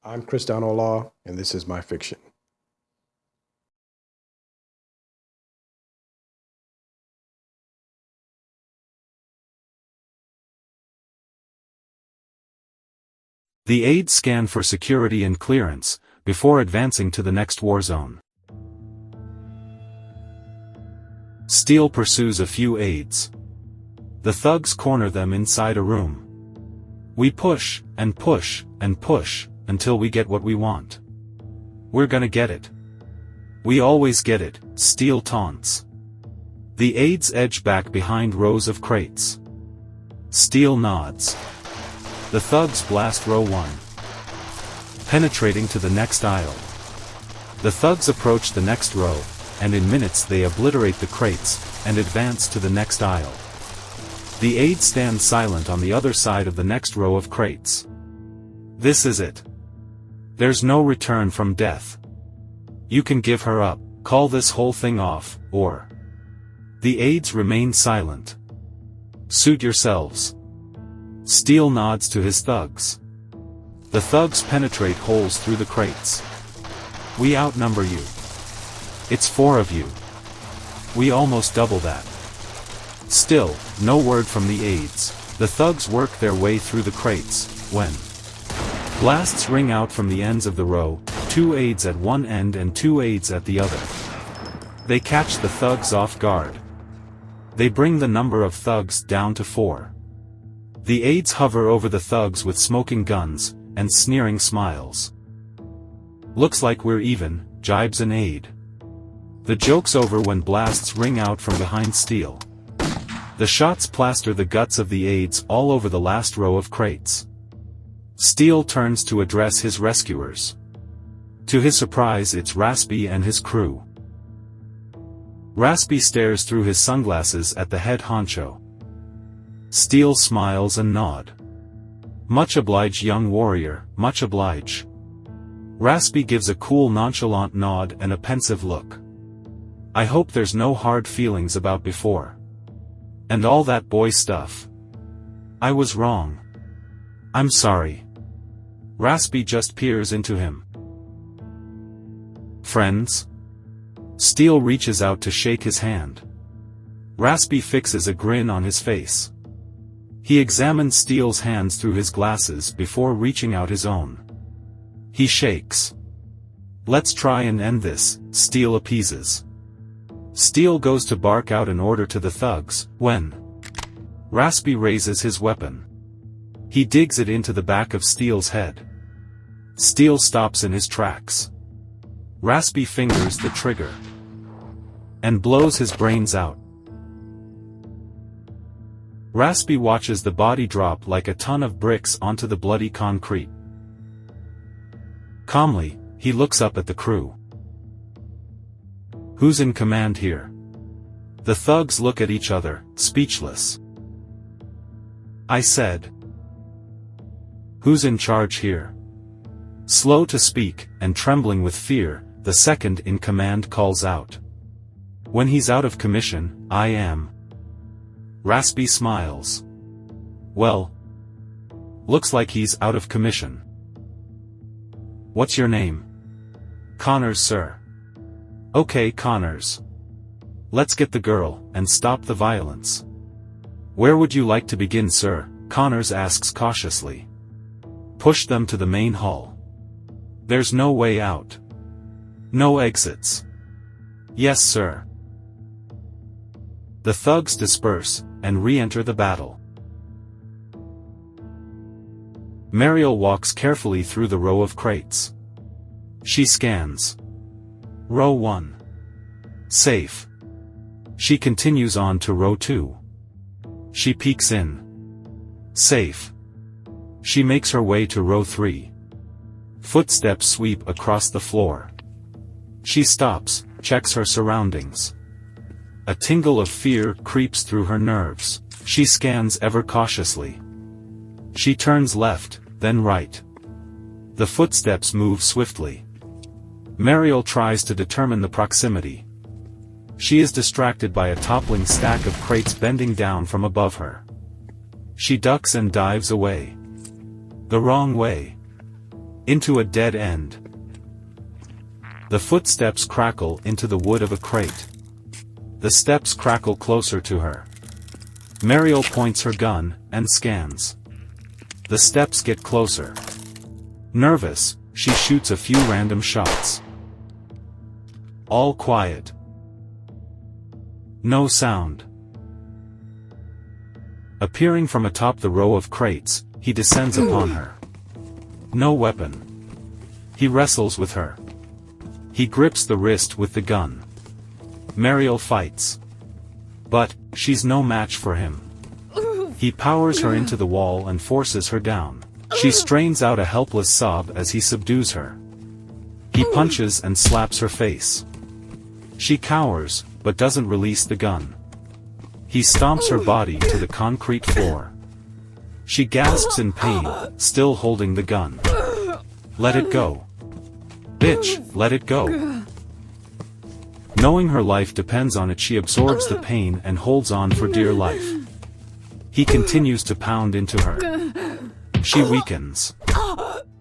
I'm Cristano Law, and this is my fiction. The aides scan for security and clearance, before advancing to the next war zone. Steele pursues a few aides. The thugs corner them inside a room. We push, and push, and push, until we get what we want. We're gonna get it. We always get it, Steele taunts. The aides edge back behind rows of crates. Steele nods. The thugs blast row 1. Penetrating to the next aisle. The thugs approach the next row, and in minutes they obliterate the crates, and advance to the next aisle. The aide stands silent on the other side of the next row of crates. This is it. There's no return from death. You can give her up, call this whole thing off, or... The aides remain silent. Suit yourselves. Steele nods to his thugs. The thugs penetrate holes through the crates. We outnumber you. It's 4 of you. We almost double that. Still, no word from the aides. The thugs work their way through the crates, when blasts ring out from the ends of the row, 2 aides at one end and 2 aides at the other. They catch the thugs off guard. They bring the number of thugs down to 4. The aides hover over the thugs with smoking guns, and sneering smiles. Looks like we're even, jibes an aide. The joke's over when blasts ring out from behind Steele. The shots plaster the guts of the aides all over the last row of crates. Steele turns to address his rescuers. To his surprise, it's Raspy and his crew. Raspy stares through his sunglasses at the head honcho. Steele smiles and nod. Much oblige, young warrior, much oblige. Raspy gives a cool nonchalant nod and a pensive look. I hope there's no hard feelings about before. And all that boy stuff. I was wrong. I'm sorry. Raspy just peers into him. Friends? Steele reaches out to shake his hand. Raspy fixes a grin on his face. He examines Steele's hands through his glasses before reaching out his own. He shakes. Let's try and end this, Steele appeases. Steele goes to bark out an order to the thugs, when Raspy raises his weapon. He digs it into the back of Steele's head. Steele stops in his tracks. Raspy fingers the trigger and blows his brains out. Raspy watches the body drop like a ton of bricks onto the bloody concrete. Calmly, he looks up at the crew. Who's in command here? The thugs look at each other, speechless. I said. Who's in charge here? Slow to speak, and trembling with fear, the second in command calls out. When he's out of commission, I am. Raspy smiles. Well. Looks like he's out of commission. What's your name? Connors, sir. Okay, Connors. Let's get the girl, and stop the violence. Where would you like to begin, sir? Connors asks cautiously. Push them to the main hall. There's no way out. No exits. Yes, sir. The thugs disperse, and re-enter the battle. Mariel walks carefully through the row of crates. She scans. Row 1. Safe. She continues on to row 2. She peeks in. Safe. She makes her way to row 3. Footsteps sweep across the floor. She stops, checks her surroundings. A tingle of fear creeps through her nerves. She scans ever cautiously. She turns left, then right. The footsteps move swiftly. Mariel tries to determine the proximity. She is distracted by a toppling stack of crates bending down from above her. She ducks and dives away. The wrong way. Into a dead end. The footsteps crackle into the wood of a crate. The steps crackle closer to her. Mariel points her gun, and scans. The steps get closer. Nervous, she shoots a few random shots. All quiet. No sound. Appearing from atop the row of crates, he descends upon her. No weapon. He wrestles with her. He grips the wrist with the gun. Mariel fights. But, she's no match for him. He powers her into the wall and forces her down. She strains out a helpless sob as he subdues her. He punches and slaps her face. She cowers, but doesn't release the gun. He stomps her body to the concrete floor. She gasps in pain, still holding the gun. Let it go. Bitch, let it go. Knowing her life depends on it, she absorbs the pain and holds on for dear life. He continues to pound into her. She weakens.